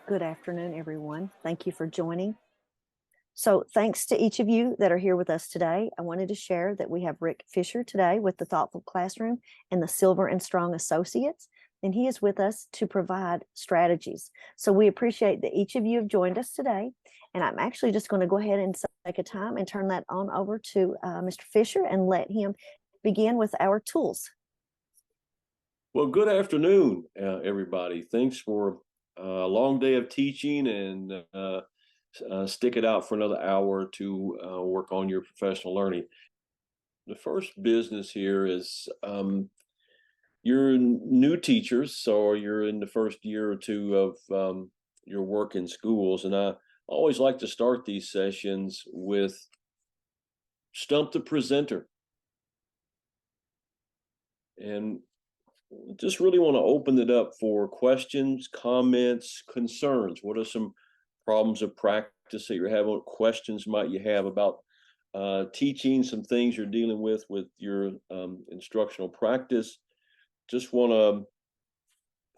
Good afternoon, everyone. Thank you for joining. So thanks to each of you that are here with us today. I wanted to share that we have Rick Fisher today with the Thoughtful Classroom and the Silver and Strong Associates, and he is with us to provide strategies. So we appreciate that each of you have joined us today, and I'm actually just going to go ahead and take a time and turn that on over to Mr. Fisher and let him begin with our tools. Well, good afternoon, everybody. Thanks for a long day of teaching and stick it out for another hour to work on your professional learning. The first business here is you're new teachers, so you're in the first year or two of your work in schools. And I always like to start these sessions with Stump the Presenter. And just really want to open it up for questions, comments, concerns. What are some problems of practice that you're having? What questions might you have about teaching, some things you're dealing with your instructional practice? Just want to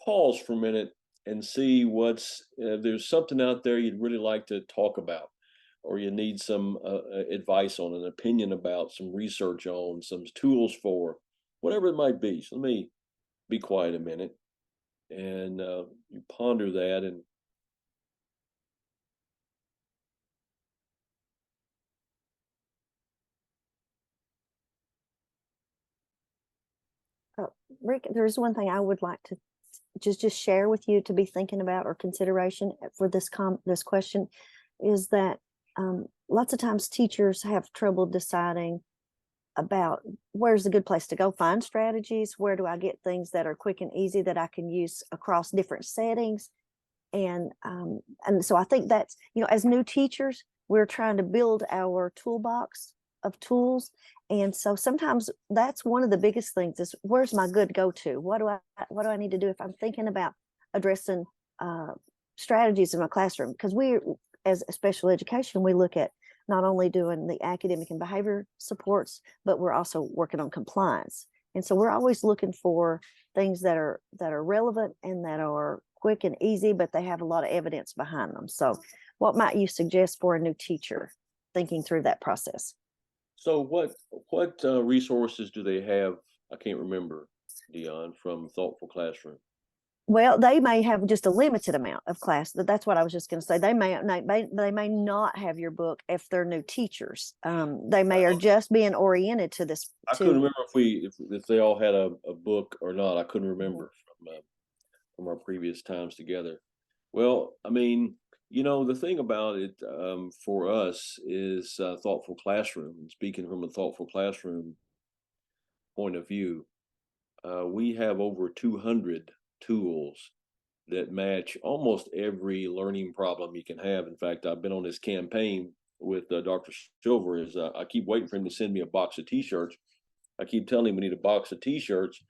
pause for a minute and see if there's something out there you'd really like to talk about, or you need some advice on, an opinion about, some research on, some tools for, whatever it might be. So let me be quiet a minute and you ponder that. And Rick, there's one thing I would like to just share with you to be thinking about or consideration for this question is that lots of times teachers have trouble deciding about where's a good place to go find strategies, where do I get things that are quick and easy that I can use across different settings. And so I think that's, as new teachers, we're trying to build our toolbox of tools. And so sometimes that's one of the biggest things is, where's my good go-to? What do I need to do if I'm thinking about addressing strategies in my classroom? Because we, as a special education, we look at not only doing the academic and behavior supports, but we're also working on compliance. And so we're always looking for things that are relevant and that are quick and easy, but they have a lot of evidence behind them. So what might you suggest for a new teacher thinking through that process? so what resources do they have? I can't remember, Dion, from Thoughtful Classroom. Well, they may have just a limited amount of class. That's what I was just going to say. They may not have your book if they're new teachers. They may are just being oriented to this. I couldn't remember if they all had a book or not. I couldn't remember from our previous times together. Well, I mean, the thing about it for us is Thoughtful Classroom. And speaking from a Thoughtful Classroom point of view, we have over 200 tools that match almost every learning problem you can have. In fact, I've been on this campaign with Dr. Silver. I keep waiting for him to send me a box of T-shirts. I keep telling him we need a box of T-shirts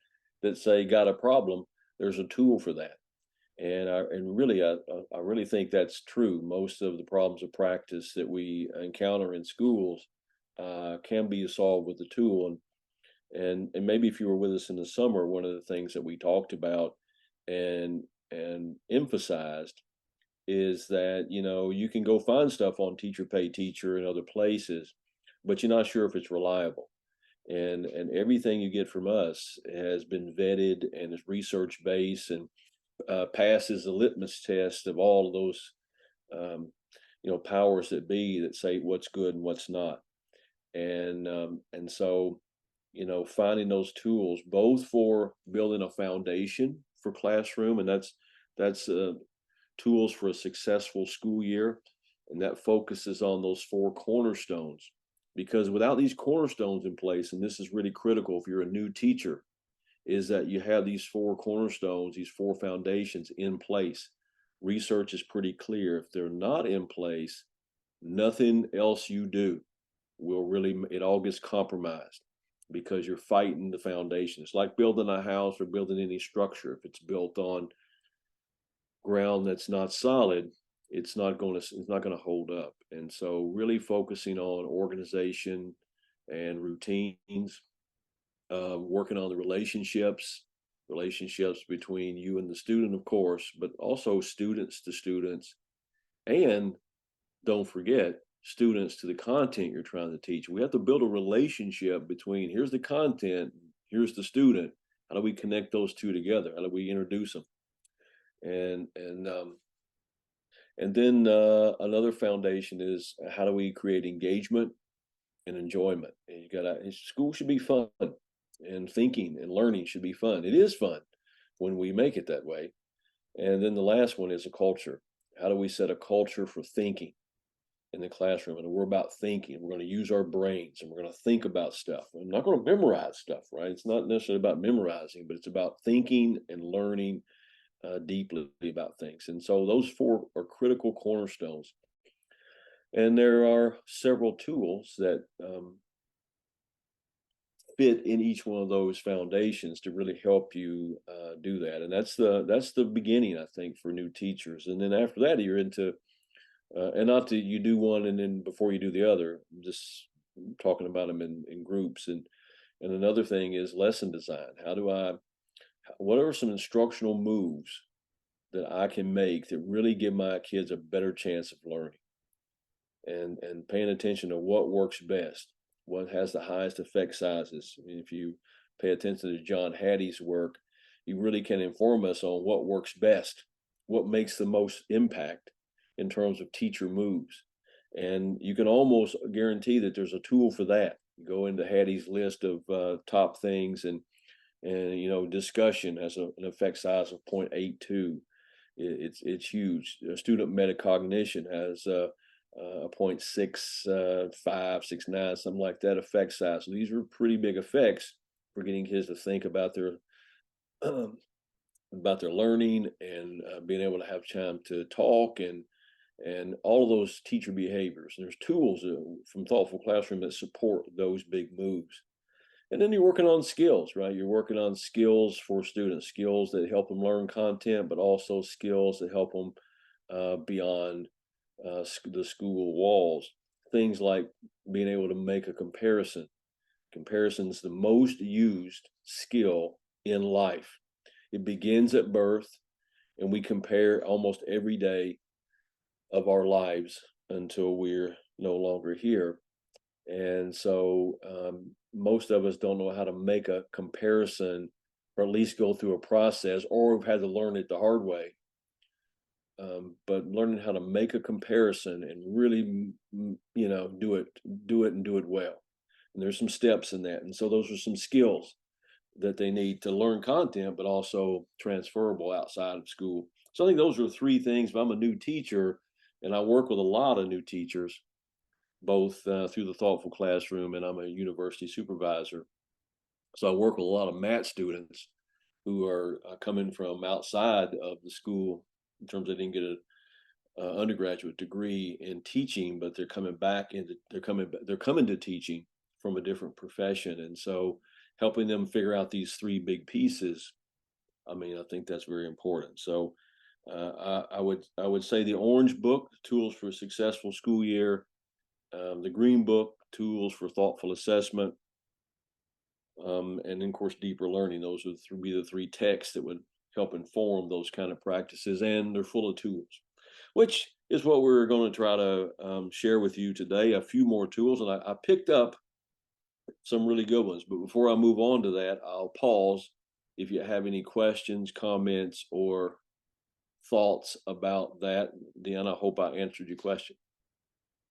that say "Got a problem." There's a tool for that, and I really think that's true. Most of the problems of practice that we encounter in schools can be solved with the tool. And maybe if you were with us in the summer, one of the things that we talked about and emphasized is that you can go find stuff on Teacher Pay Teacher and other places, but you're not sure if it's reliable. And everything you get from us has been vetted and is research based and passes the litmus test of all of those powers that be that say what's good and what's not. And so finding those tools both for building a foundation for classroom, and that's tools for a successful school year, and that focuses on those four cornerstones. Because without these cornerstones in place, and this is really critical if you're a new teacher, is that you have these four cornerstones, these four foundations in place. Research is pretty clear. If they're not in place, nothing else you do it all gets compromised, because you're fighting the foundation. It's like building a house or building any structure. If it's built on ground that's not solid, it's not going to hold up. And so really focusing on organization and routines, working on the relationships relationships between you and the student, of course, but also students to students, and don't forget students to the content you're trying to teach. We have to build a relationship between here's the content, here's the student. How do we connect those two together? How do we introduce them? And then another foundation is how do we create engagement and enjoyment? And you gotta school should be fun, and thinking and learning should be fun. It is fun when we make it that way. And then the last one is a culture. How do we set a culture for thinking in the classroom? And we're about thinking. We're going to use our brains and we're going to think about stuff. We're not going to memorize stuff, right? It's not necessarily about memorizing, but it's about thinking and learning deeply about things. And so those four are critical cornerstones. And there are several tools that fit in each one of those foundations to really help you do that. And that's the beginning, I think, for new teachers. And then after that, you're into and not that you do one and then before you do the other. I'm just talking about them in groups. And another thing is lesson design. What are some instructional moves that I can make that really give my kids a better chance of learning? And paying attention to what works best, what has the highest effect sizes. I mean, if you pay attention to John Hattie's work, he really can inform us on what works best, what makes the most impact in terms of teacher moves. And you can almost guarantee that there's a tool for that. You go into Hattie's list of top things, and discussion has an effect size of 0.82. It's huge. Student metacognition has a 0.65, 69, something like that effect size. So these are pretty big effects for getting kids to think about their learning and being able to have time to talk and all of those teacher behaviors. And there's tools from Thoughtful Classroom that support those big moves. And then you're working on skills, right? You're working on skills for students, skills that help them learn content, but also skills that help them beyond the school walls. Things like being able to make a comparison. Comparison is the most used skill in life. It begins at birth, and we compare almost every day of our lives until we're no longer here. And so most of us don't know how to make a comparison, or at least go through a process, or we've had to learn it the hard way. But learning how to make a comparison and really, do it well. And there's some steps in that. And so those are some skills that they need to learn content, but also transferable outside of school. So I think those are three things. If I'm a new teacher, and I work with a lot of new teachers, both through the Thoughtful Classroom, and I'm a university supervisor. So I work with a lot of MAT students who are coming from outside of the school in terms of they didn't get an undergraduate degree in teaching, but they're coming to teaching from a different profession. And so helping them figure out these three big pieces, I think that's very important. So I would say the orange book, Tools for a Successful School Year, the green book, Tools for Thoughtful Assessment, and then of course deeper learning. Those would be the three texts that would help inform those kind of practices, and they're full of tools, which is what we're going to try to share with you today. A few more tools, and I picked up some really good ones. But before I move on to that, I'll pause. If you have any questions, comments, or thoughts about that, Deanna, I hope I answered your question.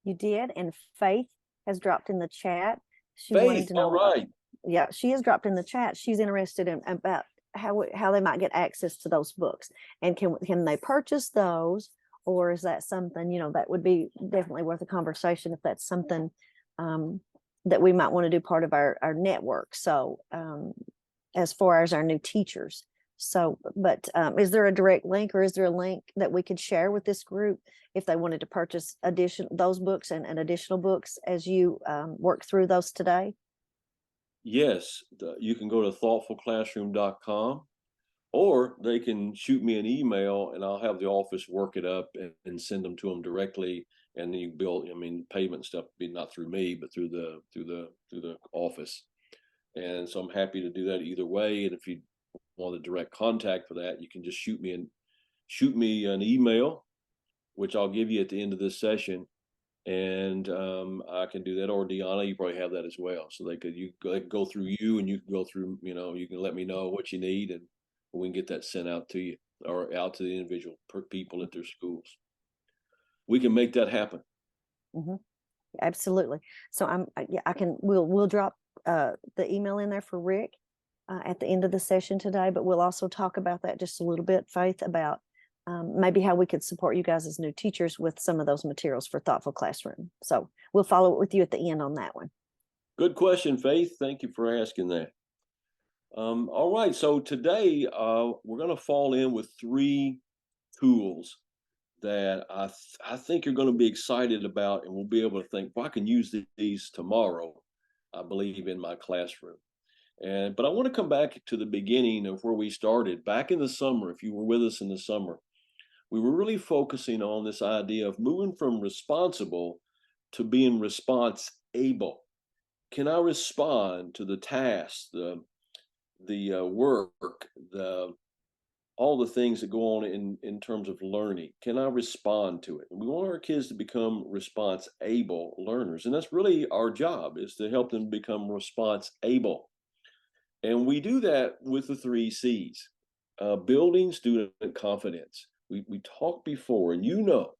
You did, and Faith has dropped in the chat. She wanted Faith, to know. all right. Yeah, she has dropped in the chat. She's interested in about how they might get access to those books, and can they purchase those, or is that something that would be definitely worth a conversation if that's something that we might want to do part of our network. So as far as our new teachers. So, but is there a direct link, or is there a link that we could share with this group if they wanted to purchase those books and additional books as you work through those today? Yes, you can go to thoughtfulclassroom.com, or they can shoot me an email and I'll have the office work it up and send them to them directly. And then you build, payment stuff be not through me, but through the office. And so I'm happy to do that either way. And if you want the direct contact for that, you can just shoot me an email, which I'll give you at the end of this session, and I can do that. Or Deanna, you probably have that as well, so they can go through you, and you can go through. You can let me know what you need, and we can get that sent out to you or out to the individual people at their schools. We can make that happen. Mm-hmm. Absolutely. So yeah, we'll drop the email in there for Rick at the end of the session today, but we'll also talk about that just a little bit, Faith, about maybe how we could support you guys as new teachers with some of those materials for Thoughtful Classroom. So we'll follow up with you at the end on that one. Good question, Faith. Thank you for asking that. All right, so today we're going to fall in with 3 tools that I think you're going to be excited about, and we'll be able to think, well, I can use these tomorrow, I believe, in my classroom. But I want to come back to the beginning of where we started. Back in the summer, if you were with us in the summer, we were really focusing on this idea of moving from responsible to being response able. Can I respond to the tasks, the work, all the things that go on in terms of learning? Can I respond to it? And we want our kids to become response able learners, and that's really our job, is to help them become response able. And we do that with the 3 C's: building student confidence. We talked before, and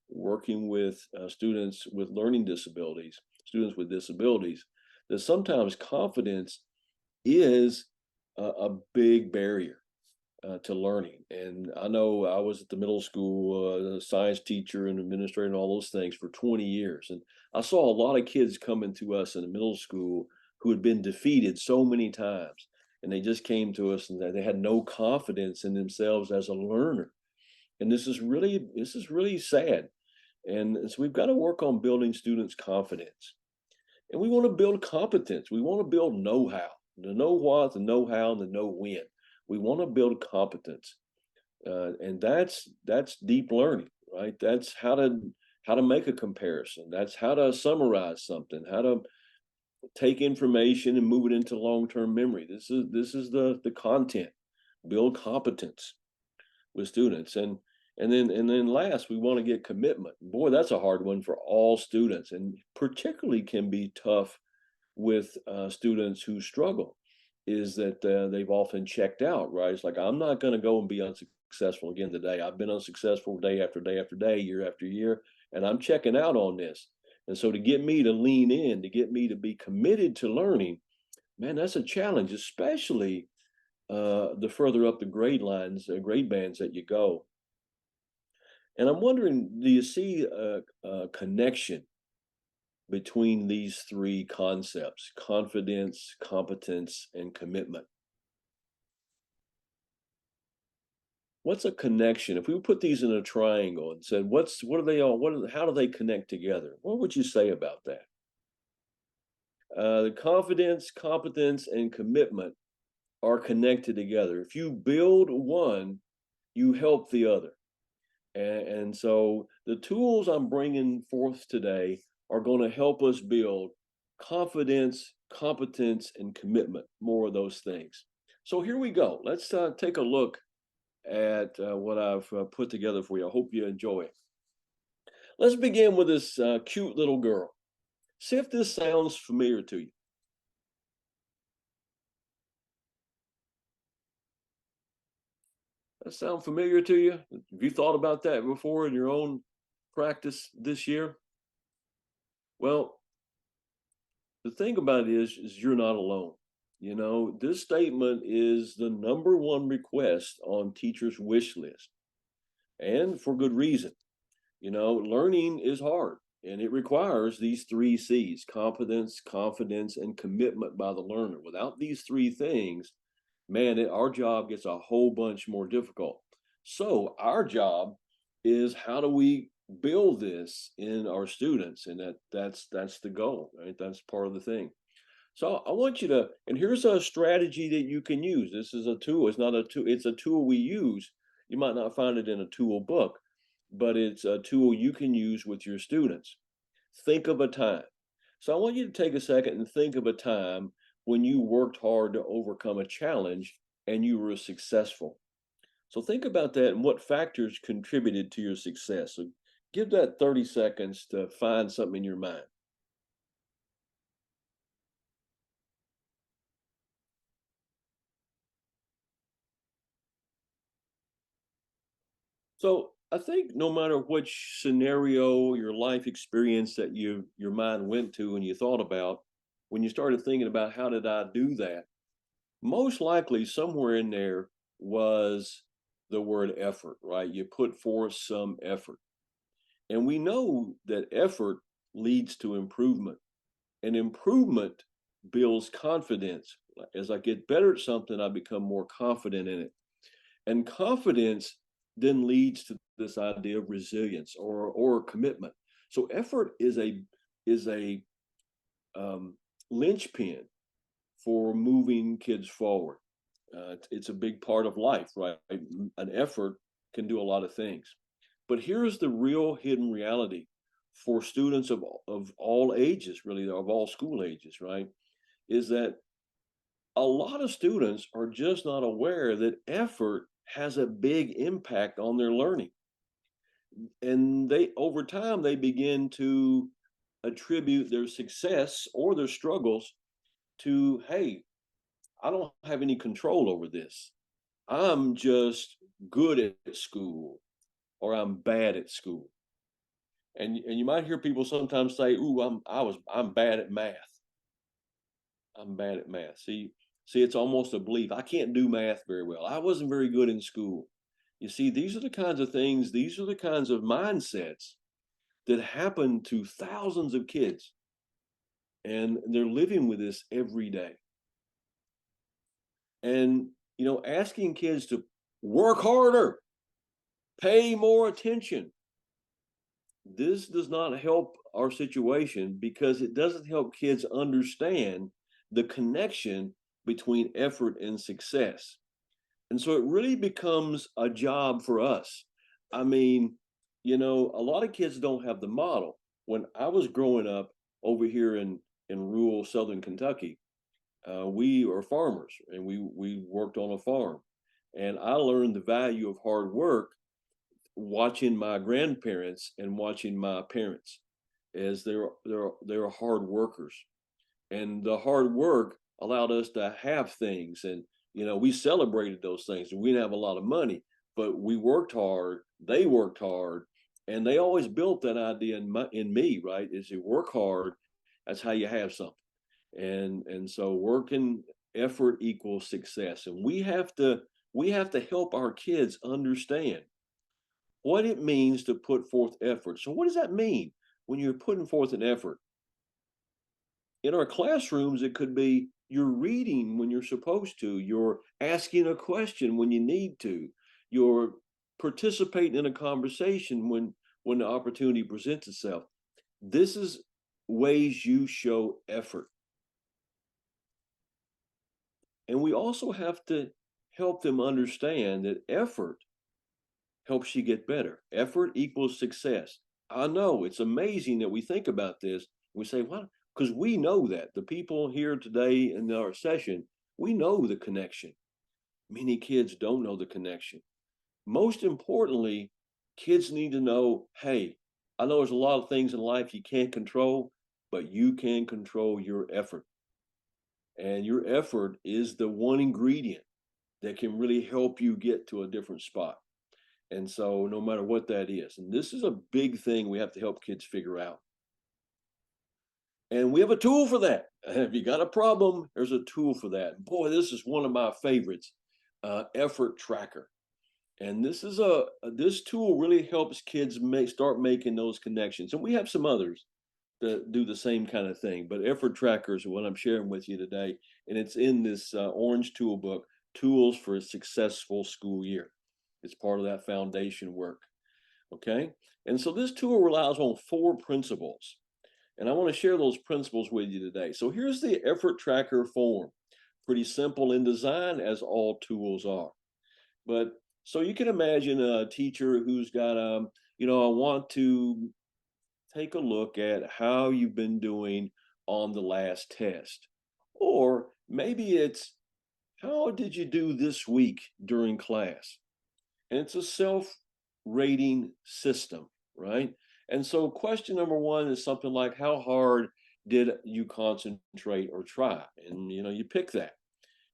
working with students with learning disabilities, students with disabilities, that sometimes confidence is a big barrier to learning. And I know I was at the middle school, a science teacher and administrator and all those things for 20 years. And I saw a lot of kids coming to us in the middle school who had been defeated so many times. And they just came to us and they had no confidence in themselves as a learner. And this is really sad. And so we've got to work on building students' confidence. And we want to build competence. We want to build know-how, the know what, the know-how, and the know when. We want to build competence. And that's deep learning, right? That's how to make a comparison. That's how to summarize something, how to take information and move it into long-term memory. This is the content. Build competence with students. And then last, we want to get commitment. Boy, that's a hard one for all students, and particularly can be tough with students who struggle, is that they've often checked out, right? It's like, I'm not going to go and be unsuccessful again today. I've been unsuccessful day after day after day, year after year, and I'm checking out on this. And so to get me to lean in, to get me to be committed to learning, man, that's a challenge, especially the further up the grade bands that you go. And I'm wondering, do you see a connection between these 3 concepts: confidence, competence, and commitment? What's a connection? If we put these in a triangle and said, how do they connect together? What would you say about that? The confidence, competence, and commitment are connected together. If you build one, you help the other. And so the tools I'm bringing forth today are going to help us build confidence, competence, and commitment, more of those things. So here we go. Let's take a look at what I've put together for you. I hope you enjoy it. Let's begin with this cute little girl. See if this sounds familiar to you. That sound familiar to you? Have you thought about that before in your own practice this year? Well, the thing about it is you're not alone. This statement is the #1 request on teachers' wish list, and for good reason. Learning is hard, and it requires these 3 C's: competence, confidence, and commitment by the learner. Without these 3 things, man, our job gets a whole bunch more difficult. So our job is, how do we build this in our students? And that's the goal, right? That's part of the thing. So I want you to, and here's a strategy that you can use. This is a tool. It's not a tool. It's a tool we use. You might not find it in a tool book, but it's a tool you can use with your students. Think of a time. So I want you to take a second and think of a time when you worked hard to overcome a challenge and you were successful. So think about that and what factors contributed to your success. So give that 30 seconds to find something in your mind. So I think no matter which scenario, your life experience that your mind went to and you thought about, when you started thinking about how did I do that, most likely somewhere in there was the word effort, right? You put forth some effort. And we know that effort leads to improvement, and improvement builds confidence. As I get better at something, I become more confident in it. And confidence then leads to this idea of resilience or commitment. So effort is a um, linchpin for moving kids forward. It's a big part of life, right? An effort can do a lot of things. But here's the real hidden reality for students of all ages, really, of all school ages, right? Is that a lot of students are just not aware that effort has a big impact on their learning. And they, over time, they begin to attribute their success or their struggles to, hey, I don't have any control over this. I'm just good at school or I'm bad at school. And you might hear people sometimes say, "Ooh, I'm bad at math. I'm bad at math." See, it's almost a belief. I can't do math very well. I wasn't very good in school. You see, these are the kinds of things, these are the kinds of mindsets that happen to thousands of kids, and they're living with this every day. And asking kids to work harder, pay more attention, this does not help our situation because it doesn't help kids understand the connection between effort and success. And so it really becomes a job for us. I mean, a lot of kids don't have the model. When I was growing up over here in rural southern Kentucky, we are farmers and we worked on a farm. And I learned the value of hard work watching my grandparents and watching my parents as they're hard workers, and the hard work allowed us to have things, and we celebrated those things, and we didn't have a lot of money, but we worked hard, they worked hard, and they always built that idea in me, right? Is you work hard, that's how you have something. And so working effort equals success, and we have to help our kids understand what it means to put forth effort. So, what does that mean when you're putting forth an effort? In our classrooms, it could be you're reading when you're supposed to, you're asking a question when you need to, you're participating in a conversation when the opportunity presents itself. This is ways you show effort. And we also have to help them understand that effort helps you get better. Effort equals success. I know it's amazing that we think about this. We say, well, because we know that the people here today in our session, we know the connection. Many kids don't know the connection. Most importantly, kids need to know, hey, I know there's a lot of things in life you can't control, but you can control your effort. And your effort is the one ingredient that can really help you get to a different spot. And so, no matter what that is, and this is a big thing we have to help kids figure out. And we have a tool for that. If you got a problem, there's a tool for that. Boy, this is one of my favorites, effort tracker. And this tool really helps kids start making those connections. And we have some others that do the same kind of thing. But effort trackers are what I'm sharing with you today, and it's in this orange tool book, Tools for a Successful School Year. It's part of that foundation work. Okay. And so this tool relies on 4 principles. And I want to share those principles with you today. So here's the effort tracker form. Pretty simple in design, as all tools are. But so you can imagine a teacher who's got I want to take a look at how you've been doing on the last test. Or maybe it's how did you do this week during class? And it's a self-rating system, right? And so question number one is something like, how hard did you concentrate or try? And you pick that.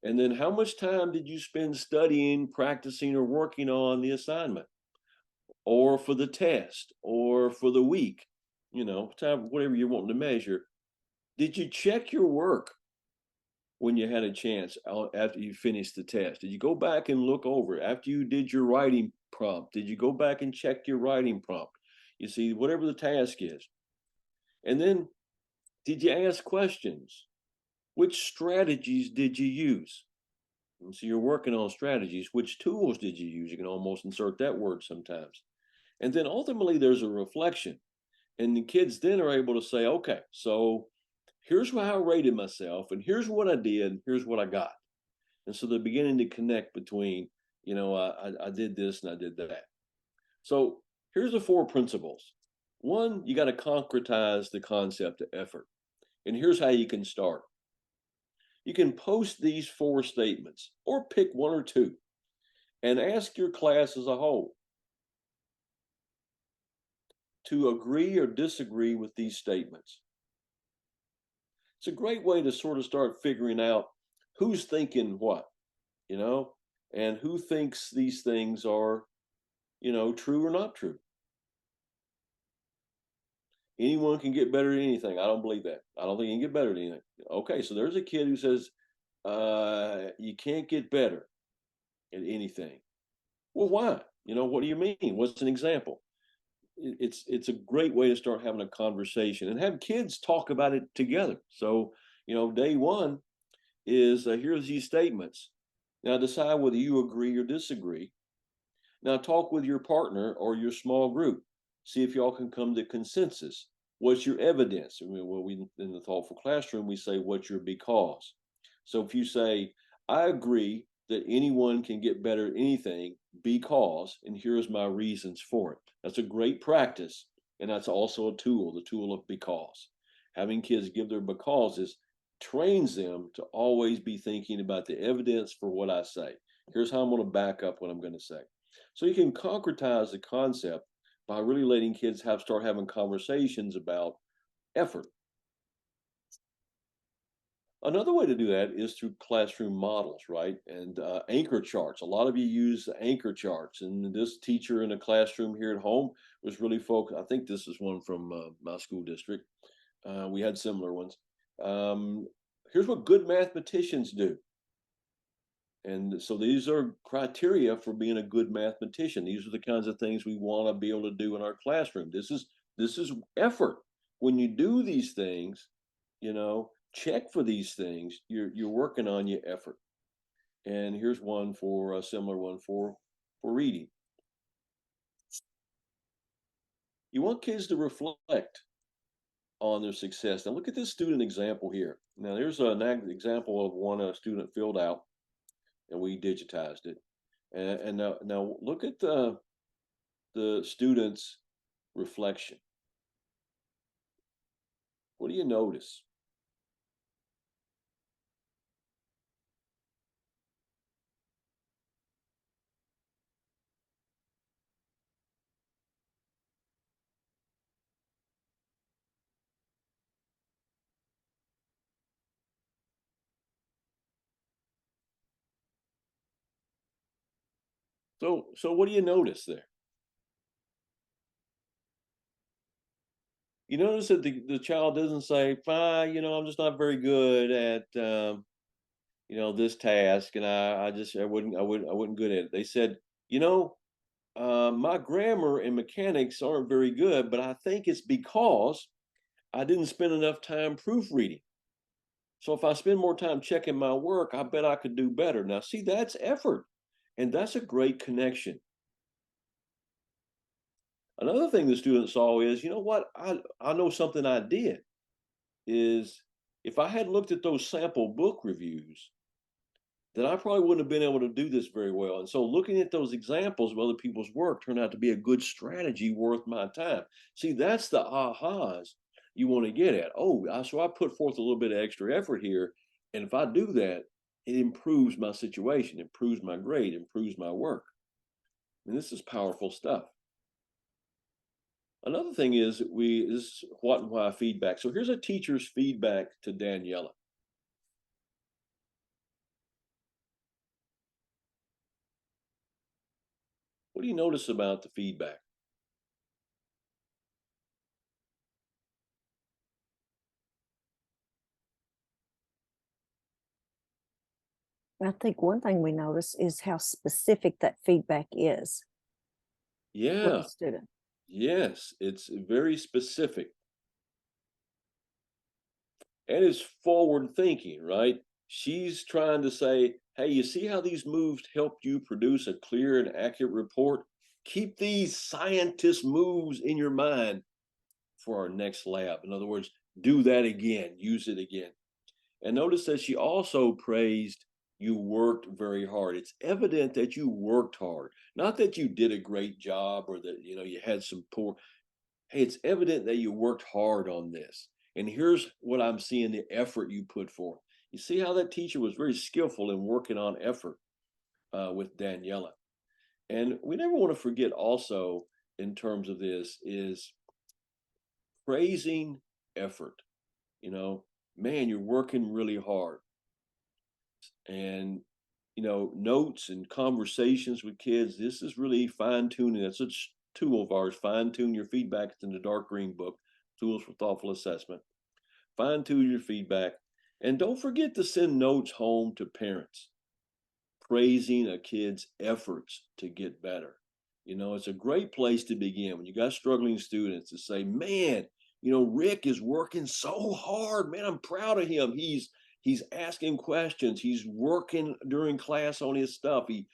And then how much time did you spend studying, practicing, or working on the assignment, or for the test, or for the week? Time, whatever you're wanting to measure. Did you check your work when you had a chance after you finished the test? Did you go back and look over it after you did your writing prompt? Did you go back and check your writing prompt? You see, whatever the task is. And then, did you ask questions? Which strategies did you use? And so you're working on strategies. Which tools did you use? You can almost insert that word sometimes. And then ultimately, there's a reflection. And the kids then are able to say, okay, so here's how I rated myself, and here's what I did, and here's what I got. And so they're beginning to connect between, I did this and I did that. So here's the 4 principles. One, you got to concretize the concept of effort. And here's how you can start. You can post these 4 statements or pick 1 or 2 and ask your class as a whole to agree or disagree with these statements. It's a great way to sort of start figuring out who's thinking what, and who thinks these things are, true or not true. Anyone can get better at anything. I don't believe that. I don't think you can get better at anything. Okay, so there's a kid who says, you can't get better at anything. Well, why? What do you mean? What's an example? It's a great way to start having a conversation and have kids talk about it together. So, day one is here's these statements. Now decide whether you agree or disagree. Now talk with your partner or your small group. See if y'all can come to consensus. What's your evidence? I mean, we in the thoughtful classroom we say, what's your because? So if you say, I agree that anyone can get better at anything because, and here's my reasons for it. That's a great practice, and that's also a tool, the tool of because. Having kids give their becauses trains them to always be thinking about the evidence for what I say. Here's how I'm going to back up what I'm going to say. So you can concretize the concept by really letting kids start having conversations about effort. Another way to do that is through classroom models, right? And anchor charts. A lot of you use anchor charts, and this teacher in a classroom here at home was really focused. I think this is one from my school district. We had similar ones. Here's what good mathematicians do. And so these are criteria for being a good mathematician. These are the kinds of things we want to be able to do in our classroom. This is effort. When you do these things, check for these things. You're working on your effort. And here's one for a similar one for reading. You want kids to reflect on their success. Now look at this student example here. Now there's an example of one a student filled out, and we digitized it. And now look at the student's reflection. What do you notice? So what do you notice there? You notice that the child doesn't say, fine, I'm just not very good at this task, and I wasn't good at it. They said, my grammar and mechanics aren't very good, but I think it's because I didn't spend enough time proofreading. So if I spend more time checking my work, I bet I could do better. Now, see, that's effort, and that's a great connection. Another thing the student saw is, what, I know something I did is if I had looked at those sample book reviews, then I probably wouldn't have been able to do this very well. And so looking at those examples of other people's work turned out to be a good strategy worth my time. See, that's the ahas you want to get at. Oh, so I put forth a little bit of extra effort here. And if I do that, it improves my situation, improves my grade, improves my work. And this is powerful stuff. Another thing is this is what and why feedback. So here's a teacher's feedback to Daniela. What do you notice about the feedback? I think one thing we notice is how specific that feedback is for the Yeah, student. yes, it's very specific and it's forward thinking, right? She's trying to say, hey, you see how these moves helped you produce a clear and accurate report? Keep these scientist moves in your mind for our next lab. In other words, do that again, use it again. And notice that she also praised you worked very hard. It's evident that you worked hard, not that you did a great job or that you had some poor. Hey, it's evident that you worked hard on this. And here's what I'm seeing, the effort you put forth. You see how that teacher was very skillful in working on effort with Daniela. And we never want to forget also in terms of this is praising effort. You know, man, you're working really hard. And, notes and conversations with kids, this is really fine tuning. That's a tool of ours. Fine tune your feedback. It's in the dark green book, Tools for Thoughtful Assessment. Fine tune your feedback. And don't forget to send notes home to parents praising a kid's efforts to get better. It's a great place to begin when you got struggling students to say, man, Rick is working so hard. Man, I'm proud of him. He's asking questions. He's working during class on his stuff. He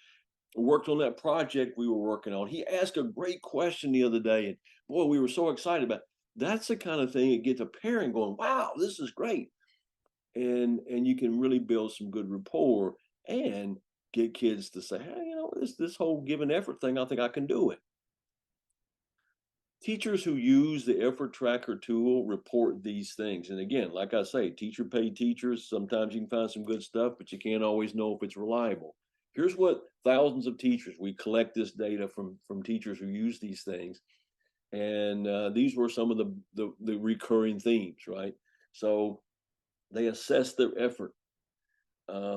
worked on that project we were working on. He asked a great question the other day, and boy, we were so excited about it. That's the kind of thing that gets a parent going, wow, this is great. And you can really build some good rapport and get kids to say, hey, this whole given effort thing, I think I can do it. Teachers who use the effort tracker tool report these things. And again, like I say, teacher paid teachers, sometimes you can find some good stuff, but you can't always know if it's reliable. Here's what thousands of teachers, we collect this data from teachers who use these things. And these were some of the recurring themes, right? So they assess their effort.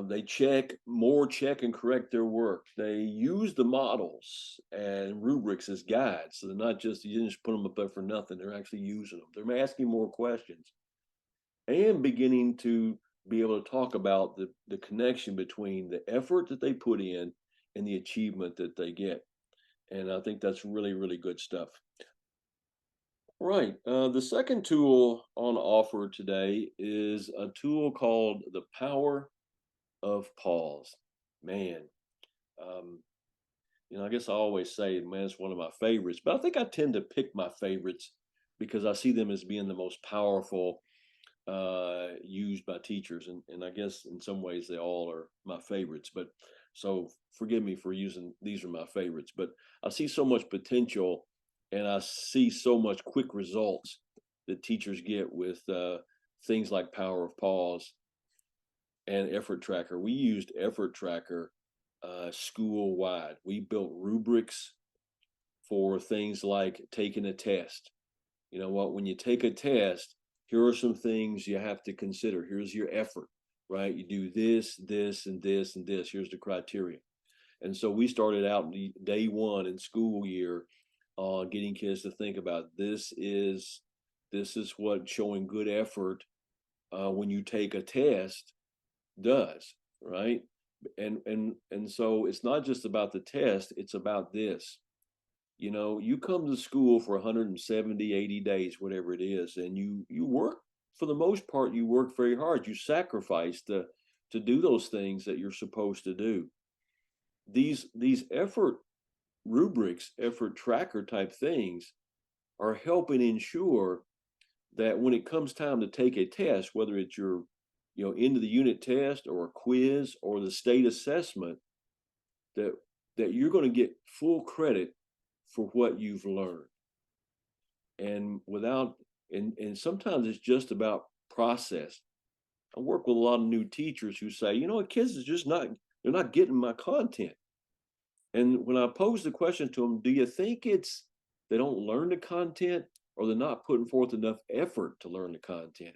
They check and correct their work. They use the models and rubrics as guides. So they're not just, you didn't just put them up there for nothing. They're actually using them. They're asking more questions and beginning to be able to talk about the connection between the effort that they put in and the achievement that they get. And I think that's really, really good stuff. Right. The second tool on offer today is a tool called the Power of Pause. Man, um, I guess I always say, man, it's one of my favorites, but I think I tend to pick my favorites because I see them as being the most powerful used by teachers. And I guess in some ways they all are my favorites, but so forgive me for using, these are my favorites, but I see so much potential and I see so much quick results that teachers get with things like Power of Pause and Effort Tracker. We used Effort Tracker school wide. We built rubrics for things like taking a test. You know what? When you take a test, here are some things you have to consider. Here's your effort, right? You do this, this, and this, and this. Here's the criteria. And so we started out day one in school year on getting kids to think about this is what showing good effort when you take a test does, right? And so it's not just about the test, it's about this. You come to school for 170, 80 days, whatever it is, and you work, for the most part, you work very hard. You sacrifice to do those things that you're supposed to do. These effort rubrics, effort tracker type things are helping ensure that when it comes time to take a test, whether it's your end of the unit test or a quiz or the state assessment, that you're going to get full credit for what you've learned. And sometimes it's just about process. I work with a lot of new teachers who say, you know, kids are just not, they're not getting my content. And when I pose the question to them, do you think it's they don't learn the content or they're not putting forth enough effort to learn the content?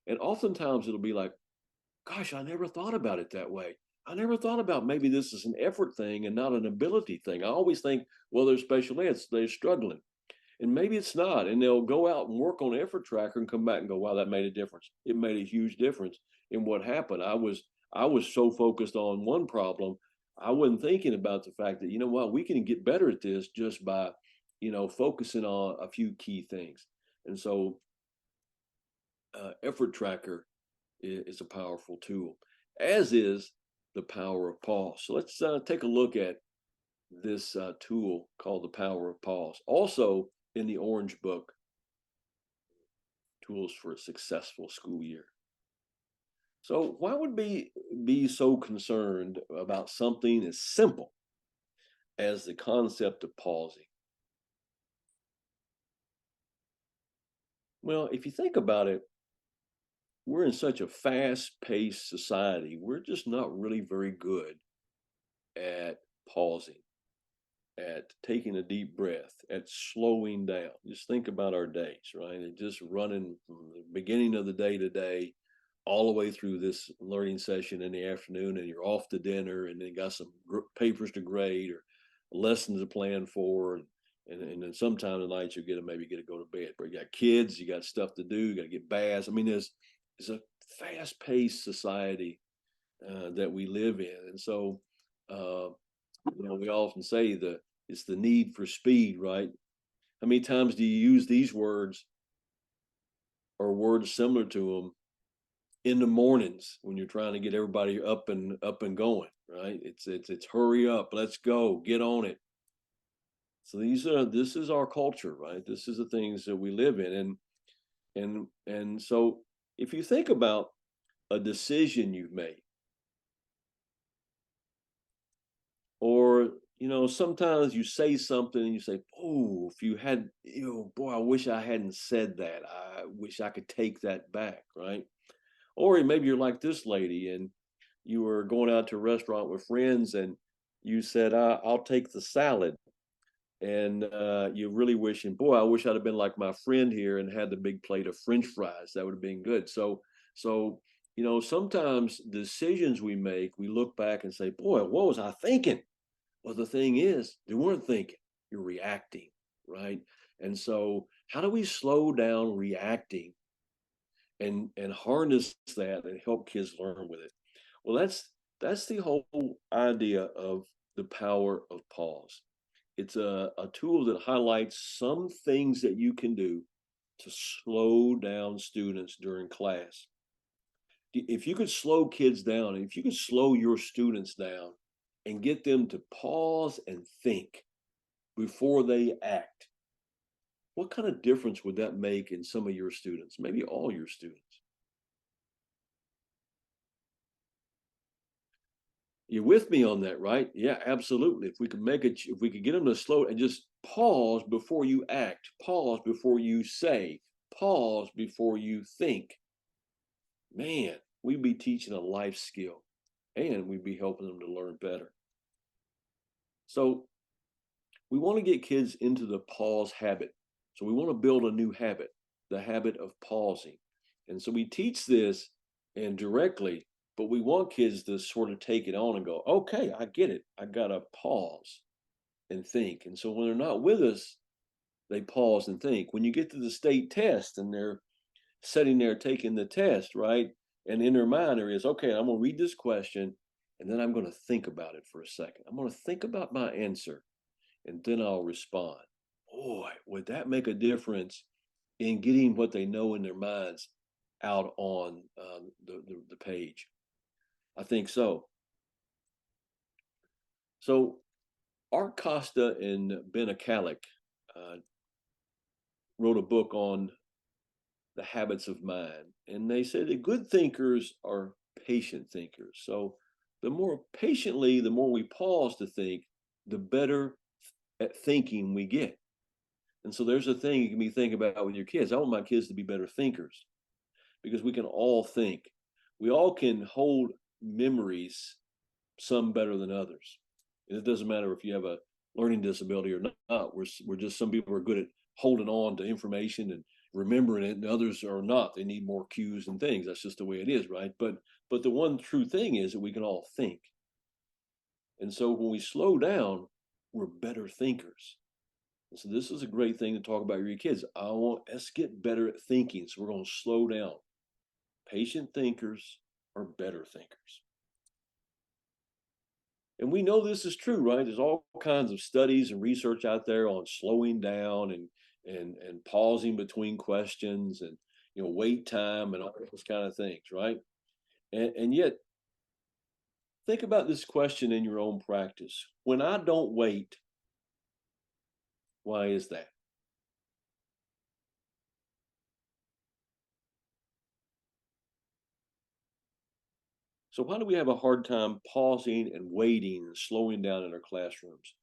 And oftentimes it'll be like, gosh, I never thought about it that way. I never thought about maybe this is an effort thing and not an ability thing. I always think, well, they're special ed, they're struggling. And maybe it's not. And they'll go out and work on effort tracker and come back and go, wow, that made a difference. It made a huge difference in what happened. I was so focused on one problem, I wasn't thinking about the fact that, you know what, we can get better at this just by, focusing on a few key things. And so effort tracker is a powerful tool, as is the power of pause. So let's take a look at this tool called the power of pause. Also in the Orange Book, Tools for a Successful School Year. So why would we be so concerned about something as simple as the concept of pausing? Well, if you think about it, we're in such a fast-paced society. We're just not really very good at pausing, at taking a deep breath, at slowing down. Just think about our days, right? And just running from the beginning of the day to day all the way through this learning session in the afternoon, and you're off to dinner, and then got some papers to grade or lessons to plan for, and then sometime the nights you maybe get to go to bed. But you got kids, you got stuff to do, you got to get baths. I mean, it's a fast-paced society that we live in, and so we often say it's the need for speed, right? How many times do you use these words or words similar to them in the mornings when you're trying to get everybody up and going, right? It's hurry up, let's go, get on it. So this is our culture, right? This is the things that we live in, and so if you think about a decision you've made, or sometimes you say something and you say, oh, if you had, boy, I wish I hadn't said that, I wish I could take that back, right? Or maybe you're like this lady and you were going out to a restaurant with friends and you said, I'll take the salad. And you're really wishing, boy, I wish I'd have been like my friend here and had the big plate of French fries. That would have been good. So sometimes decisions we make, we look back and say, boy, what was I thinking? Well, the thing is, you weren't thinking, you're reacting, right? And so how do we slow down reacting and harness that and help kids learn with it? Well, that's the whole idea of the power of pause. It's a tool that highlights some things that you can do to slow down students during class. If you could slow kids down, if you could slow your students down and get them to pause and think before they act, what kind of difference would that make in some of your students, maybe all your students? You're with me on that, right? Yeah, absolutely. If we could if we could get them to slow and just pause before you act, pause before you say, pause before you think, man, we'd be teaching a life skill and we'd be helping them to learn better. So we want to get kids into the pause habit. So we want to build a new habit, the habit of pausing. And so we teach this and directly, but we want kids to sort of take it on and go, okay, I get it. I got to pause and think. And so when they're not with us, they pause and think. When you get to the state test and they're sitting there taking the test, right? And in their mind, there is, okay, I'm going to read this question and then I'm going to think about it for a second. I'm going to think about my answer and then I'll respond. Boy, would that make a difference in getting what they know in their minds out on the page? I think so. So Art Costa and Ben Akalik wrote a book on the habits of mind, and they said that good thinkers are patient thinkers. So the more patiently, the more we pause to think, the better at thinking we get. And so there's a thing you can be thinking about with your kids. I want my kids to be better thinkers because we can all think. we all can hold memories, some better than others. And it doesn't matter if you have a learning disability or not. We're just, some people are good at holding on to information and remembering it, and others are not. They need more cues and things. That's just the way it is, right? But the one true thing is that we can all think. And so when we slow down, we're better thinkers. And so this is a great thing to talk about with your kids. Let's get better at thinking. So we're going to slow down. Patient thinkers are better thinkers. And we know this is true, right? There's all kinds of studies and research out there on slowing down and pausing between questions, and wait time and all those kind of things, right? And yet, think about this question in your own practice. When I don't wait, why is that? So why do we have a hard time pausing and waiting and slowing down in our classrooms?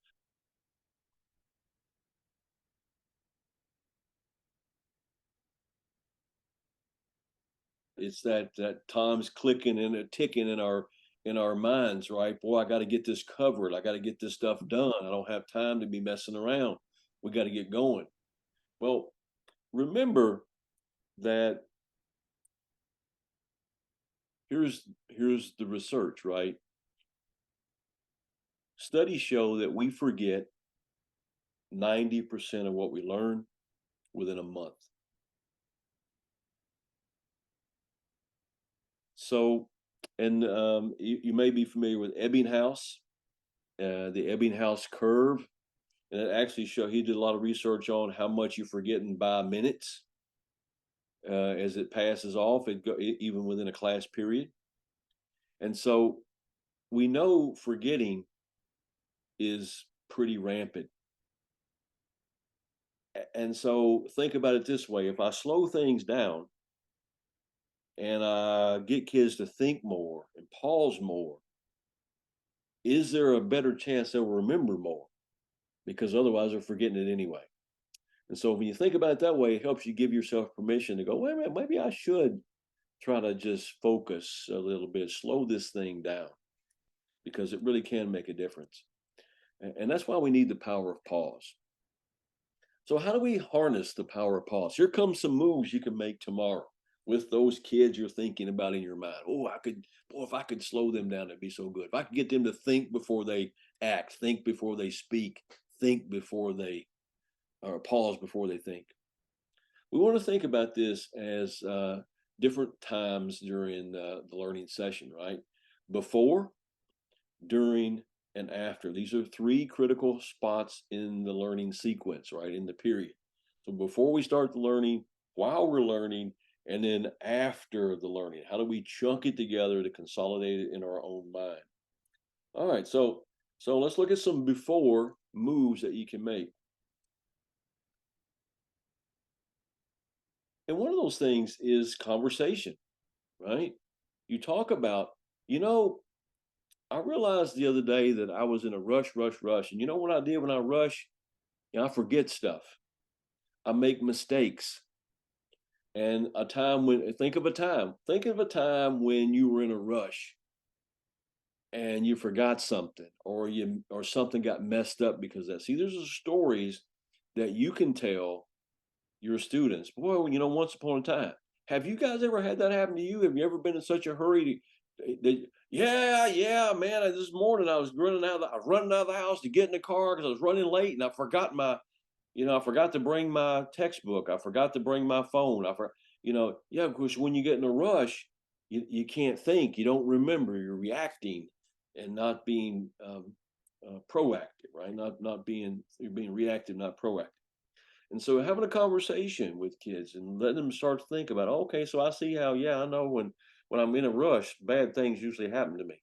It's that time's clicking and a ticking in our minds, right? Boy, I got to get this covered. I got to get this stuff done. I don't have time to be messing around. We got to get going. Well, remember that here's the research, right? Studies show that we forget 90% of what we learn within a month. So, and you may be familiar with Ebbinghaus, the Ebbinghaus curve, and it actually showed, he did a lot of research on how much you're forgetting by minutes as it passes off, even within a class period. And so we know forgetting is pretty rampant. And so think about it this way: if I slow things down and I get kids to think more and pause more, is there a better chance they'll remember more? Because otherwise they're forgetting it anyway. And so when you think about it that way, it helps you give yourself permission to go, wait a minute, maybe I should try to just focus a little bit, slow this thing down, because it really can make a difference. And that's why we need the power of pause. So how do we harness the power of pause? Here comes some moves you can make tomorrow with those kids you're thinking about in your mind. Oh, if I could slow them down, it'd be so good. If I could get them to think before they act, think before they speak, think before they, or pause before they think. We want to think about this as different times during the learning session, right? Before, during, and after. These are three critical spots in the learning sequence, right? In the period. So before we start the learning, while we're learning, and then after the learning. How do we chunk it together to consolidate it in our own mind? All right, so let's look at some before moves that you can make. And one of those things is conversation, right? You talk about, I realized the other day that I was in a rush. And you know what I did when I rush? I forget stuff. I make mistakes. And think of a time when you were in a rush and you forgot something, or something got messed up because of that. See, there's stories that you can tell your students. Boy, once upon a time. Have you guys ever had that happen to you? Have you ever been in such a hurry yeah, man, this morning I was running out of the house to get in the car because I was running late, and I forgot I forgot to bring my textbook. I forgot to bring my phone. Yeah, because when you get in a rush, you can't think. You don't remember. You're reacting and not being proactive, right? You're being reactive, not proactive. And so having a conversation with kids and letting them start to think about, okay, so I see how, I know when I'm in a rush, bad things usually happen to me.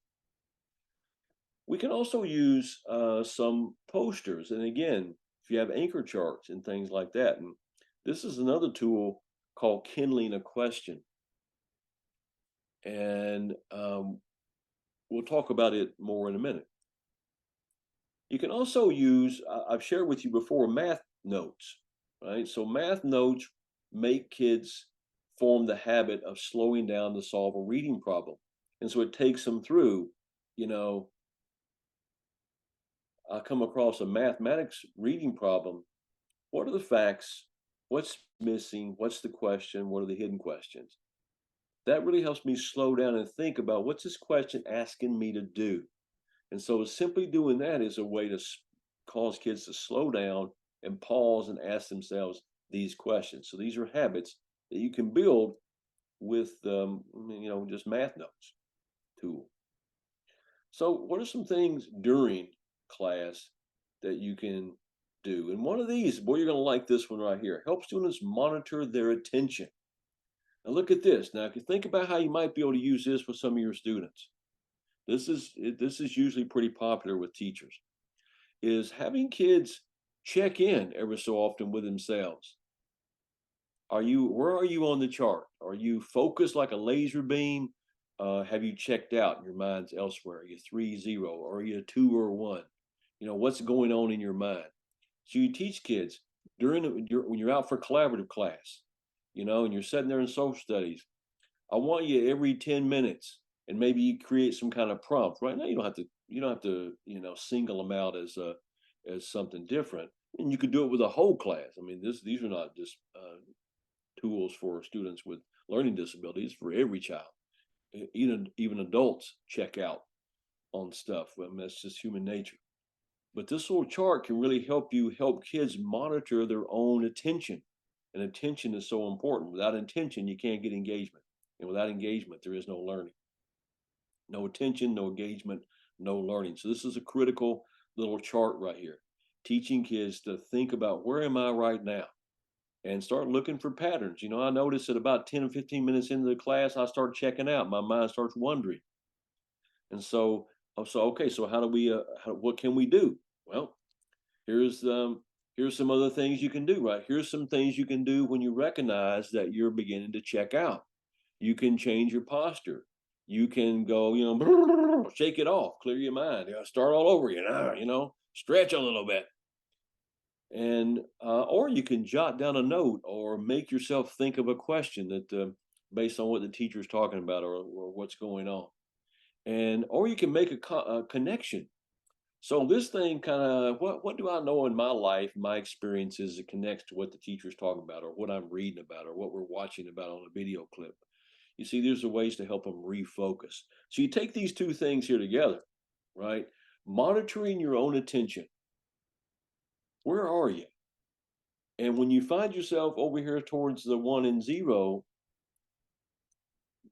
We can also use some posters. And again, if you have anchor charts and things like that, and this is another tool called kindling a question. And we'll talk about it more in a minute. You can also use, I've shared with you before, math notes, right? So math notes make kids form the habit of slowing down to solve a reading problem. And so it takes them through, you know, I come across a mathematics reading problem. What are the facts? What's missing? What's the question? What are the hidden questions? That really helps me slow down and think about what's this question asking me to do. And so simply doing that is a way to cause kids to slow down and pause and ask themselves these questions. So these are habits that you can build with, just math notes tool. So what are some things during class that you can do? And one of these, boy, you're going to like this one right here. Help students monitor their attention. Now look at this. Now, if you think about how you might be able to use this with some of your students, this is usually pretty popular with teachers, is having kids check in every so often with themselves. Where are you on the chart? Are you focused like a laser beam? Have you checked out? Your mind's elsewhere. Are you 3-0? Or are you a 2 or a 1? What's going on in your mind? So you teach kids when you're out for collaborative class, and you're sitting there in social studies. I want you every 10 minutes, and maybe you create some kind of prompt. Right now, you don't have to single them out as something different. And you could do it with a whole class. I mean, these are not just tools for students with learning disabilities, for every child. Even adults check out on stuff. I mean, that's just human nature. But this little chart can really help kids monitor their own attention. And attention is so important. Without attention, you can't get engagement. And without engagement, there is no learning. No attention, no engagement, no learning. So this is a critical little chart right here. Teaching kids to think about, where am I right now? And start looking for patterns. I notice that about 10 or 15 minutes into the class, I start checking out. My mind starts wandering. And so okay, so what can we do? Well, here's some other things you can do, right? Here's some things you can do when you recognize that you're beginning to check out. You can change your posture. You can go, shake it off, clear your mind, start all over again, stretch a little bit. And or you can jot down a note or make yourself think of a question that based on what the teacher is talking about, or what's going on. Or you can make a connection. So this thing kind of, what do I know in my life, my experiences, that connects to what the teacher's talking about, or what I'm reading about, or what we're watching about on a video clip. You see, there's the ways to help them refocus. So you take these two things here together, right? Monitoring your own attention. Where are you? And when you find yourself over here towards the 1 and 0,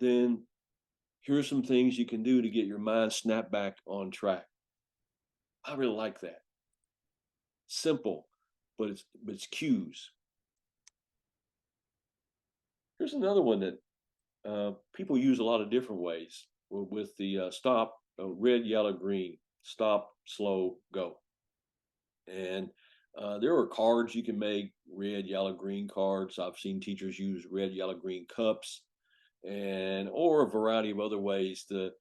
then here's some things you can do to get your mind snapped back on track. I really like that. Simple, but it's cues. Here's another one that people use a lot of different ways with the stop, red, yellow, green, stop, slow, go. And there are cards you can make, red, yellow, green cards. I've seen teachers use red, yellow, green cups, or a variety of other ways to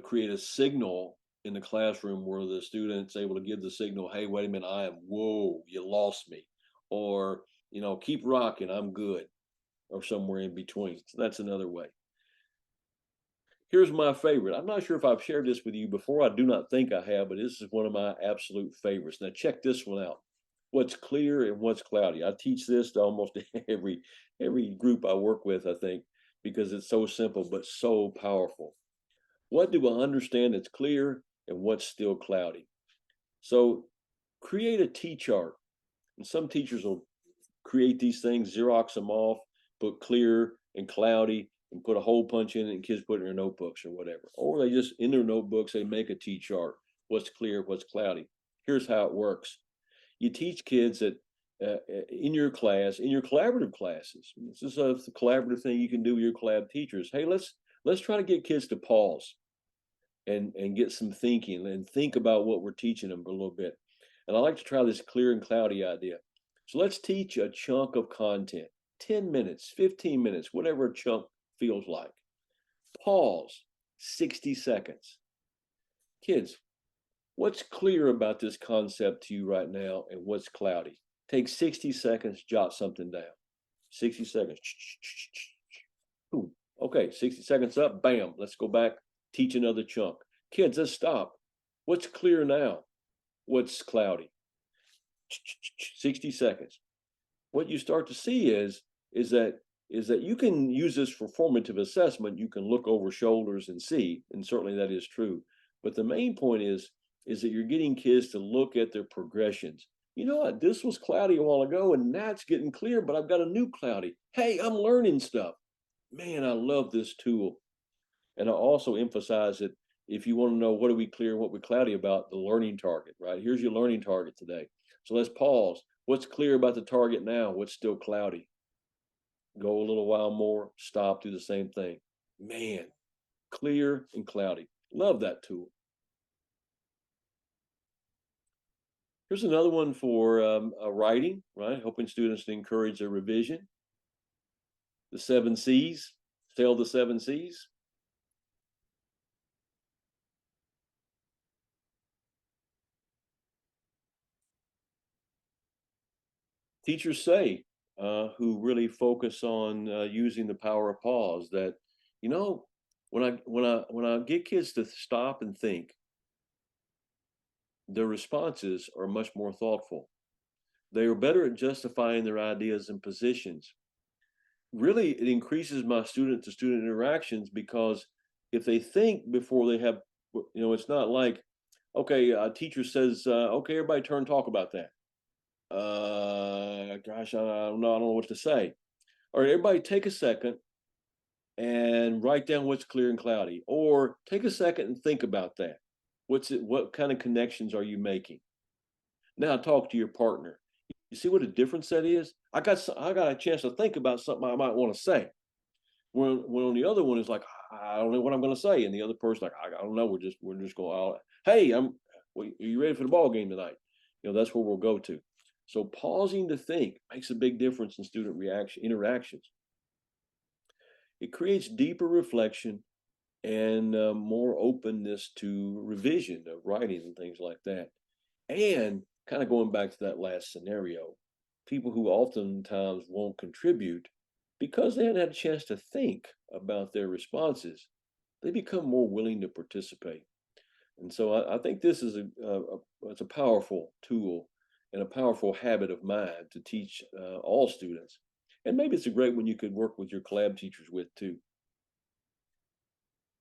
create a signal in the classroom where the student's able to give the signal, hey, wait a minute, whoa, you lost me. Or, keep rocking, I'm good. Or somewhere in between. So that's another way. Here's my favorite. I'm not sure if I've shared this with you before. I do not think I have, but this is one of my absolute favorites. Now check this one out. What's clear and what's cloudy. I teach this to almost every group I work with, I think, because it's so simple but so powerful. What do I understand that's clear and what's still cloudy? So create a T-chart. And some teachers will create these things, Xerox them off, put clear and cloudy, and put a hole punch in it, and kids put it in their notebooks or whatever. Or they just, in their notebooks, they make a T-chart. What's clear, what's cloudy. Here's how it works. You teach kids that in your class, in your collaborative classes, this is a collaborative thing you can do with your collab teachers. Hey, let's try to get kids to pause and get some thinking and think about what we're teaching them a little bit. And I like to try this clear and cloudy idea. So let's teach a chunk of content, 10 minutes, 15 minutes, whatever a chunk feels like. Pause, 60 seconds. Kids, what's clear about this concept to you right now and what's cloudy? Take 60 seconds, jot something down. 60 seconds. Ooh, okay, 60 seconds up, bam, let's go back, teach another chunk. Kids, let's stop. What's clear now? What's cloudy? 60 seconds. What you start to see is that you can use this for formative assessment. You can look over shoulders and see, and certainly that is true. But the main point is that you're getting kids to look at their progressions. You know what? This was cloudy a while ago, and now it's getting clear, but I've got a new cloudy. Hey, I'm learning stuff. Man, I love this tool. And I also emphasize that if you want to know what are we clear and what we're cloudy about, the learning target, right? Here's your learning target today. So let's pause. What's clear about the target now? What's still cloudy? Go a little while more, stop, do the same thing. Man, clear and cloudy. Love that tool. Here's another one for writing, right? Helping students to encourage their revision. The 7 C's, sail the 7 C's. Teachers say, who really focus on using the power of pause, that you know, when I get kids to stop and think, their responses are much more thoughtful. They are better at justifying their ideas and positions. Really, it increases my student to student interactions, because if they think before they have, it's not like, okay, a teacher says, okay, everybody turn, talk about that. Gosh, I don't know what to say. All right, everybody take a second and write down what's clear and cloudy, or take a second and think about that. What kind of connections are you making? Now talk to your partner. You see what a difference that is? I got a chance to think about something I might want to say. When on the other one is like, I don't know what I'm going to say, and the other person like, I don't know. We're just going. Hey, are you ready for the ball game tonight? That's where we'll go to. So pausing to think makes a big difference in student interactions. It creates deeper reflection and more openness to revision of writing and things like that. And kind of going back to that last scenario, people who oftentimes won't contribute because they haven't had a chance to think about their responses, they become more willing to participate. And so I think this is it's a powerful tool and a powerful habit of mine to teach all students. And maybe it's a great one you could work with your collab teachers with too.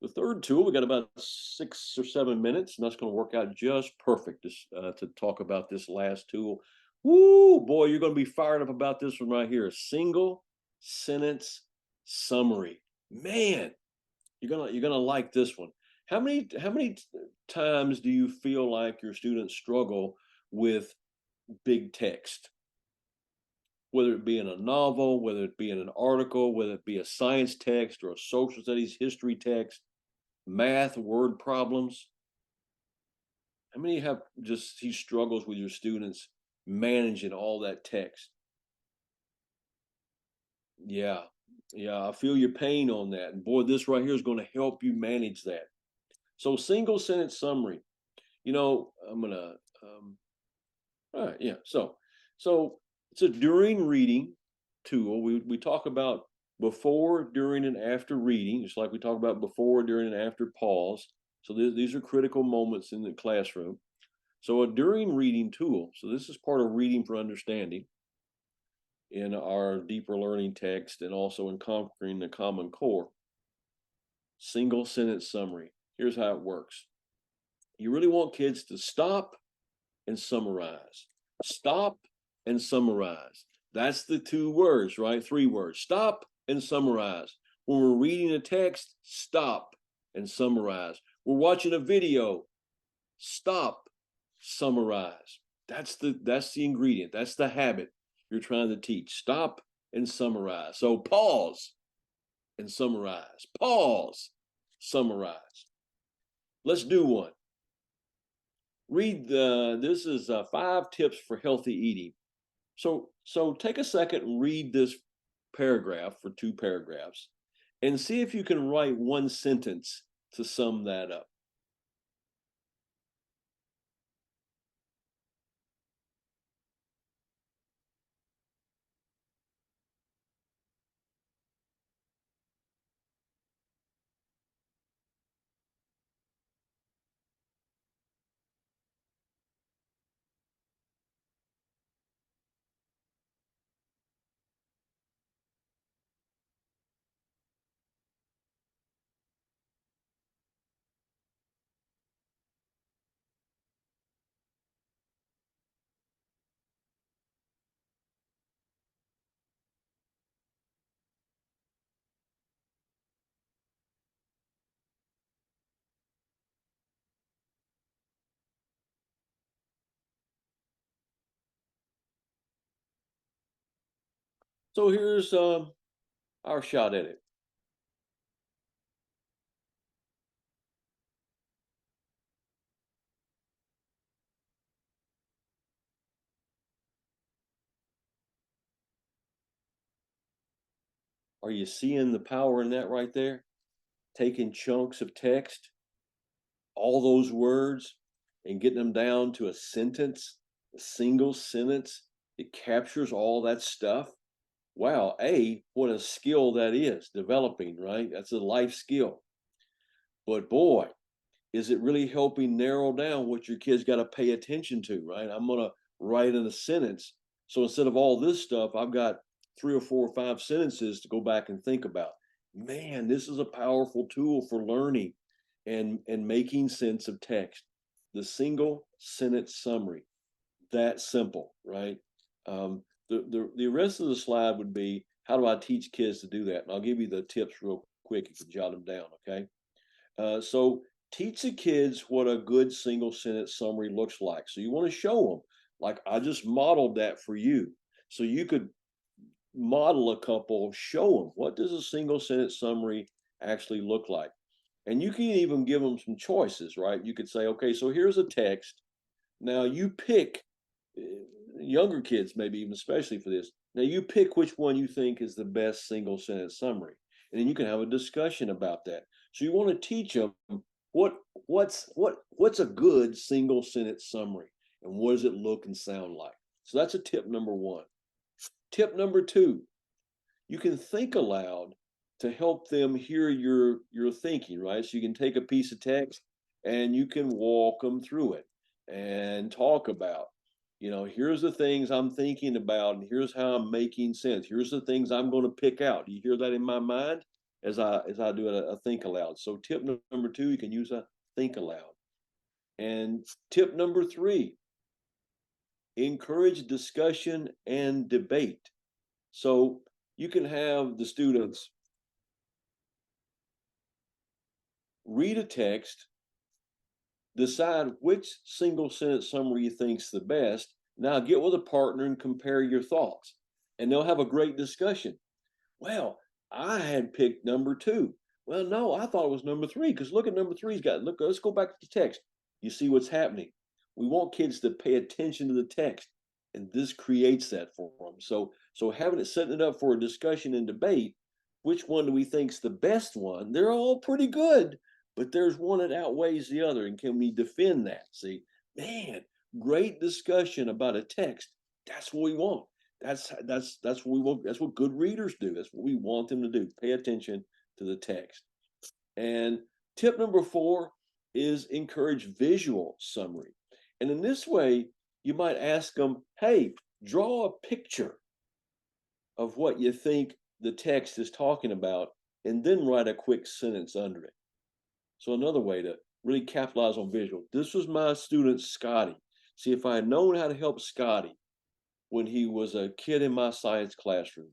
The third tool, we got about 6 or 7 minutes, and that's going to work out just perfect to talk about this last tool. Woo, boy, you're going to be fired up about this one right here. A single sentence summary. Man, you're gonna like this one. How many times do you feel like your students struggle with big text? Whether it be in a novel, whether it be in an article, whether it be a science text or a social studies history text, math, word problems. How many have just see struggles with your students managing all that text? Yeah, yeah, I feel your pain on that. And boy, this right here is going to help you manage that. So, single sentence summary. I'm gonna. All right, yeah. So it's a during reading tool. We talk about before, during, and after reading, just like we talk about before, during, and after pause. So these are critical moments in the classroom. So a during reading tool. So this is part of reading for understanding in our deeper learning text and also in conquering the Common Core. Single sentence summary. Here's how it works. You really want kids to stop and summarize. Stop and summarize. That's the 2 words, right? 3 words. Stop and summarize. When we're reading a text, stop and summarize. We're watching a video, stop, summarize. That's the ingredient. That's the habit you're trying to teach. Stop and summarize. So pause and summarize. Pause, summarize. Let's do one. This is 5 tips for healthy eating. So take a second and read this paragraph for 2 paragraphs and see if you can write 1 sentence to sum that up. So here's our shot at it. Are you seeing the power in that right there? Taking chunks of text, all those words, and getting them down to a sentence, a single sentence. It captures all that stuff. Wow, what a skill that is developing, right? That's a life skill. But boy, is it really helping narrow down what your kids got to pay attention to, right? I'm going to write in a sentence. So instead of all this stuff, I've got 3 or 4 or 5 sentences to go back and think about. Man, this is a powerful tool for learning and making sense of text. The single sentence summary, that simple, right? The rest of the slide would be, how do I teach kids to do that? And I'll give you the tips real quick. You can jot them down, okay? So teach the kids what a good single sentence summary looks like. So you want to show them, like I just modeled that for you. So you could model a couple, show them what does a single sentence summary actually look like. And you can even give them some choices, right? You could say, okay, so here's a text. Now you pick, younger kids, maybe even especially for this. Now you pick which one you think is the best single sentence summary. And then you can have a discussion about that. So you want to teach them what's a good single sentence summary and what does it look and sound like. So that's a tip number one. Tip number two, you can think aloud to help them hear your thinking, right? So you can take a piece of text and you can walk them through it and talk about, here's the things I'm thinking about and here's how I'm making sense. Here's the things I'm going to pick out. Do you hear that in my mind as I do a think aloud? So tip number two, you can use a think aloud. And tip number three, encourage discussion and debate. So you can have the students read a text, decide which single sentence summary you think's the best. Now get with a partner and compare your thoughts. And they'll have a great discussion. Well, I had picked number two. Well, no, I thought it was number three because look at number three's got. Look, let's go back to the text. You see what's happening. We want kids to pay attention to the text, and this creates that for them. So having it setting it up for a discussion and debate, which one do we think's the best one? They're all pretty good, but there's one that outweighs the other, and can we defend that? See, man, great discussion about a text. That's what we want. That's what we want. That's what good readers do. That's what we want them to do. Pay attention to the text. And tip number four is encourage visual summary. And in this way, you might ask them, hey, draw a picture of what you think the text is talking about, and then write a quick sentence under it. So another way to really capitalize on visual. This was my student, Scotty. See, if I had known how to help Scotty when he was a kid in my science classroom,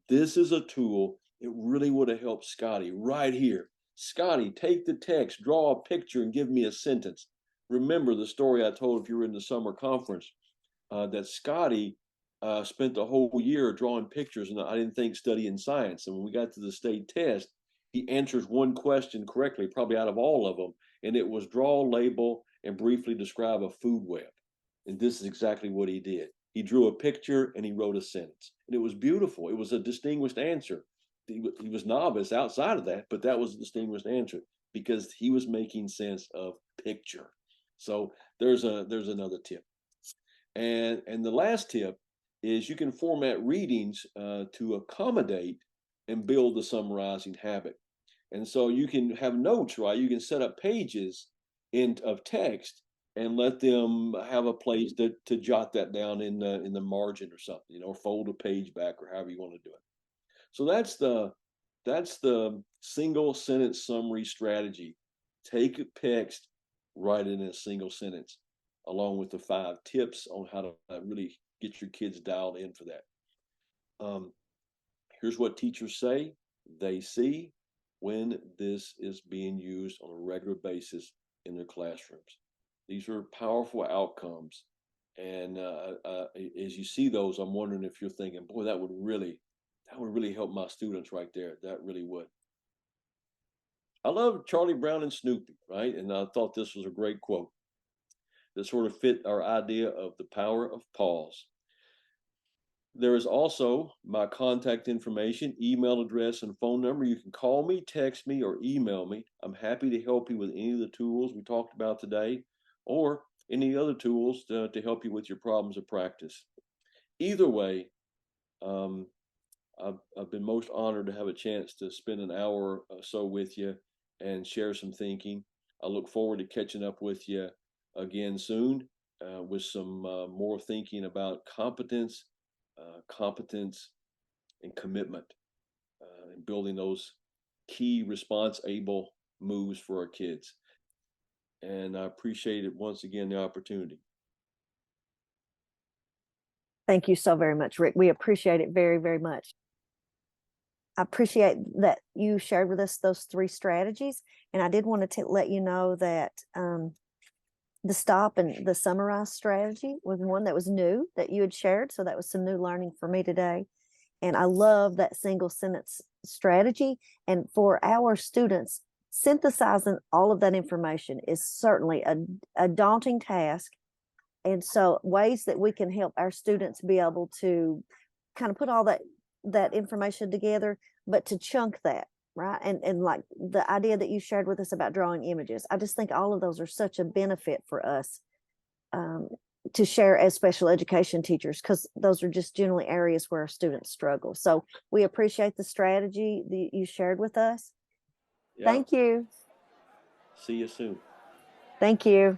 this is a tool. It really would have helped Scotty right here. Scotty, take the text, draw a picture, and give me a sentence. Remember the story I told if you were in the summer conference, that Scotty spent the whole year drawing pictures, and I didn't think studying science. And when we got to the state test, he answers one question correctly, probably out of all of them, and it was draw, label, and briefly describe a food web. And this is exactly what he did. He drew a picture and he wrote a sentence, and it was beautiful. It was a distinguished answer. He was novice outside of that, but that was a distinguished answer because he was making sense of picture. So there's another tip. And the last tip is you can format readings to accommodate and build the summarizing habit. And so you can have notes, right? You can set up pages of text and let them have a place to jot that down in the margin or something, or fold a page back or however you want to do it. So that's the single sentence summary strategy. Take a text, write it in a single sentence, along with the 5 tips on how to really get your kids dialed in for that. Here's what teachers say they see when this is being used on a regular basis in their classrooms. These are powerful outcomes. And as you see those, I'm wondering if you're thinking, boy, that would really that would really help my students right there. That really would. I love Charlie Brown and Snoopy, right? And I thought this was a great quote that sort of fit our idea of the power of pause. There is also my contact information, email address, and phone number. You can call me, text me, or email me. I'm happy to help you with any of the tools we talked about today or any other tools to help you with your problems of practice. Either way, um, I've been most honored to have a chance to spend an hour or so with you and share some thinking. I look forward to catching up with you again soon with some more thinking about competence, and commitment, and building those key response able moves for our kids. And I appreciate it once again, the opportunity. Thank you so very much, Rick. We appreciate it very, very much. I appreciate that you shared with us those 3 strategies. And I did want to let you know that the stop and the summarize strategy was one that was new that you had shared. So that was some new learning for me today. And I love that single sentence strategy. And for our students, synthesizing all of that information is certainly a daunting task. And so ways that we can help our students be able to kind of put all that information together, but to chunk that, right? And like the idea that you shared with us about drawing images, I just think all of those are such a benefit for us to share as special education teachers, because those are just generally areas where our students struggle. So we appreciate the strategy that you shared with us. Yeah. Thank you. See you soon. Thank you.